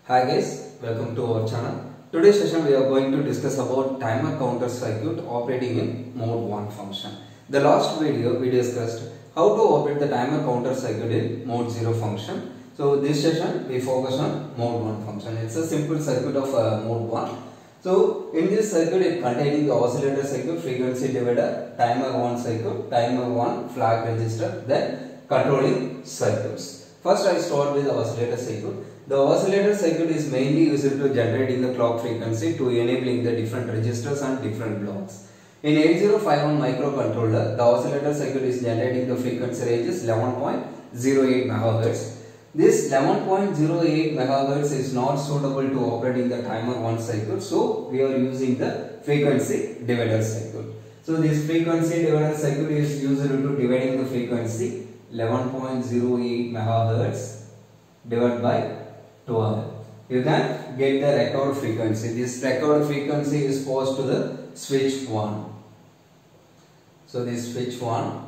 Hi guys, welcome to our channel. Today's session we are going to discuss about timer counter circuit operating in mode 1 function. The last video we discussed how to operate the timer counter circuit in mode 0 function. So this session we focus on mode 1 function. It's a simple circuit of mode 1. So in this circuit it containing the oscillator circuit, frequency divider, timer 1 circuit, timer 1 flag register, then controlling circuits. First I start with the oscillator circuit. The oscillator circuit is mainly used to generating the clock frequency to enabling the different registers and different blocks. In 8051 microcontroller, the oscillator circuit is generating the frequency range is 11.08 MHz. This 11.08 MHz is not suitable to operating the timer 1 circuit, so we are using the frequency divider circuit. So this frequency divider circuit is used to dividing the frequency 11.08 MHz divided by 12. You can get the record frequency. This record frequency is passed to the switch 1. So this switch 1,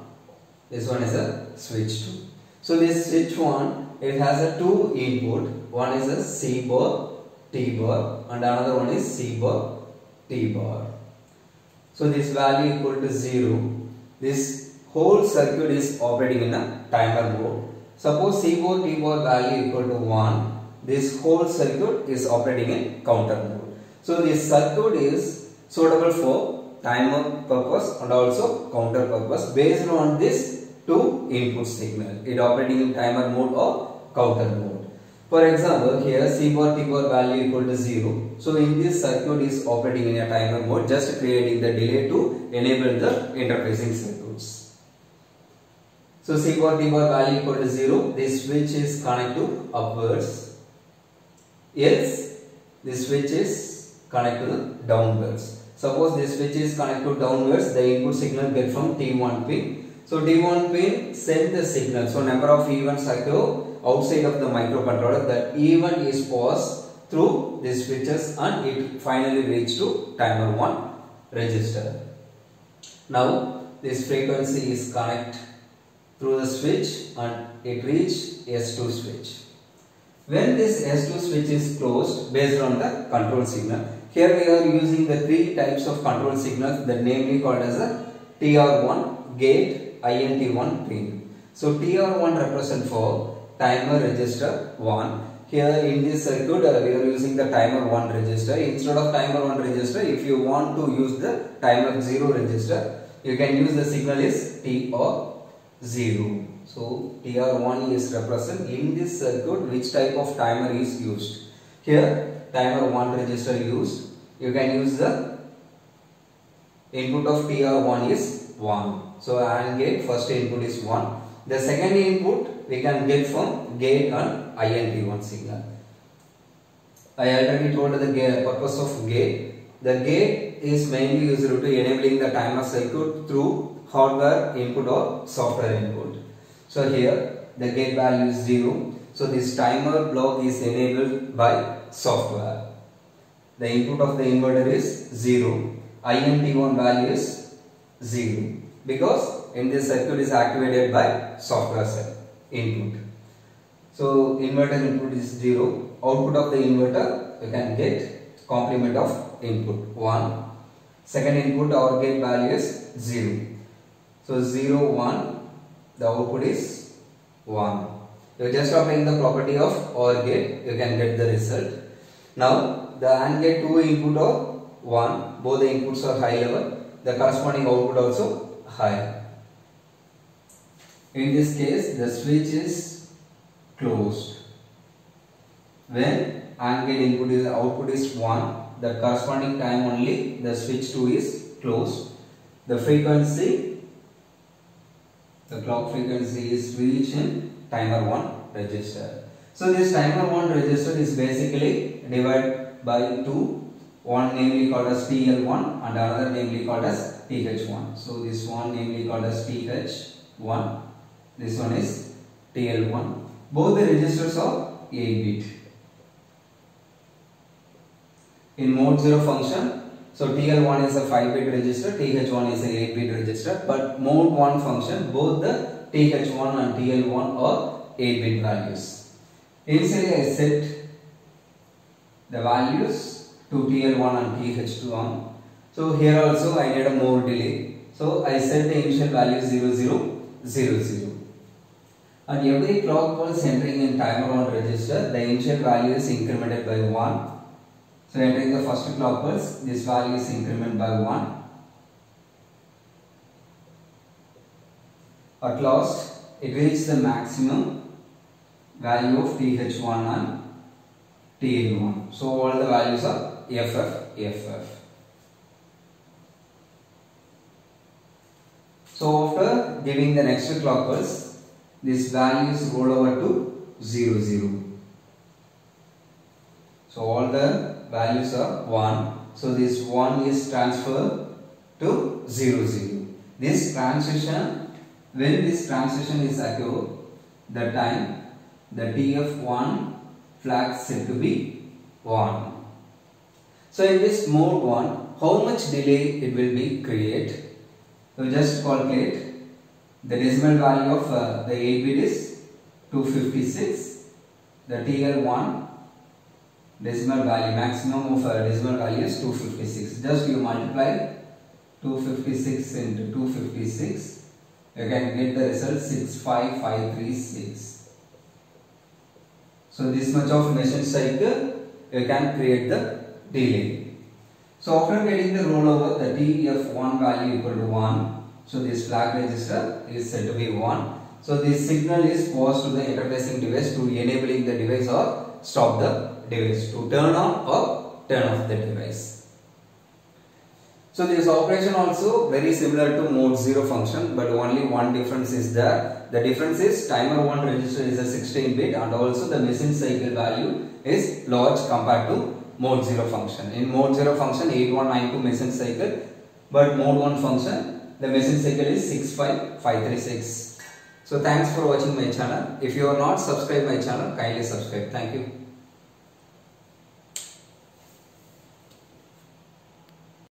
this one is a switch 2. So this switch 1, it has a two input. One is a C bar, T bar, and another one is C bar, T bar. So this value equal to 0. This whole circuit is operating in a timer mode. Suppose C bar, T bar value equal to 1. This whole circuit is operating in counter mode. So this circuit is suitable for timer purpose and also counter purpose based on this two input signal. It operating in timer mode or counter mode. For example, here C bar T bar value equal to 0. So in this circuit is operating in a timer mode, just creating the delay to enable the interfacing circuits. So C bar T bar value equal to 0. This switch is connected to upwards. Else this switch is connected to downwards. Suppose this switch is connected downwards, the input signal get from T1 pin. So T1 pin send the signal. So number of events occur outside of the microcontroller. That event is passed through these switches and it finally reach to timer 1 register. Now this frequency is connect through the switch and it reach S2 switch. When this S2 switch is closed based on the control signal, here we are using the three types of control signals that namely called as a TR1, gate, INT1 pin. So TR1 represent for timer register 1. Here in this circuit we are using the timer 1 register. Instead of timer 1 register, if you want to use the timer 0 register, you can use the signal is TR0. So TR1 is represent in this circuit which type of timer is used. Here timer 1 register used. You can use the input of TR1 is 1. So AND gate first input is 1. The second input we can get from gate and INT1 signal. I already told the purpose of gate. The gate is mainly used to enabling the timer circuit through hardware input or software input. So here the gate value is 0. So this timer block is enabled by software. The input of the inverter is 0. INT1 value is 0 because in this circuit is activated by software input. So inverter input is 0. Output of the inverter you can get complement of input 1. Second input or gate value is 0. So 0, 1. The output is 1. You just applying the property of OR gate, you can get the result. Now the AND gate 2 input or 1, both the inputs are high level, the corresponding output also high. In this case the switch is closed. When AND gate input is output is 1, the corresponding time only the switch 2 is closed. The frequency, the clock frequency is reached in timer 1 register. So this timer 1 register is basically divided by 2. One namely called as TL1 and another namely called as TH1. So this one namely called as TH1. This one is TL1. Both the registers are 8-bit. In mode 0 function, so TL1 is a 5-bit register, TH1 is a 8-bit register, but mode 1 function, both the TH1 and TL1 are 8-bit values. Initially I set the values to TL1 and TH2 So here also I need a more delay. So I set the initial value 0000. And every clock pulse entering in timer 1 register, the initial value is incremented by 1. So entering the first clock pulse, this value is incremented by 1. At last, it reaches the maximum value of TH1 and TL1. So all the values are FF. So after giving the next clock pulse, this value is rolled over to 00. So all the values are 1. So this 1 is transferred to 00. This transition, when this transition is occurred, the time the TF1 flag set to be 1. So in this mode 1, how much delay it will be create? So just calculate the decimal value of the 8-bit is 256. The TL1 decimal value, maximum of decimal value is 256. Just you multiply 256 into 256, you can get the result 65536. So this much of machine cycle you can create the delay. So after getting the rollover, the TF1 value equal to 1. So this flag register is set to be 1. So this signal is passed to the interfacing device to enabling the device or stop the device, to turn on or turn off the device. So this operation also very similar to mode 0 function, but only one difference is there. The difference is timer 1 register is a 16-bit and also the machine cycle value is large compared to mode 0 function. In mode 0 function 8192 machine cycle, but mode 1 function the machine cycle is 65536. So thanks for watching my channel. If you are not subscribed my channel, kindly subscribe. Thank you.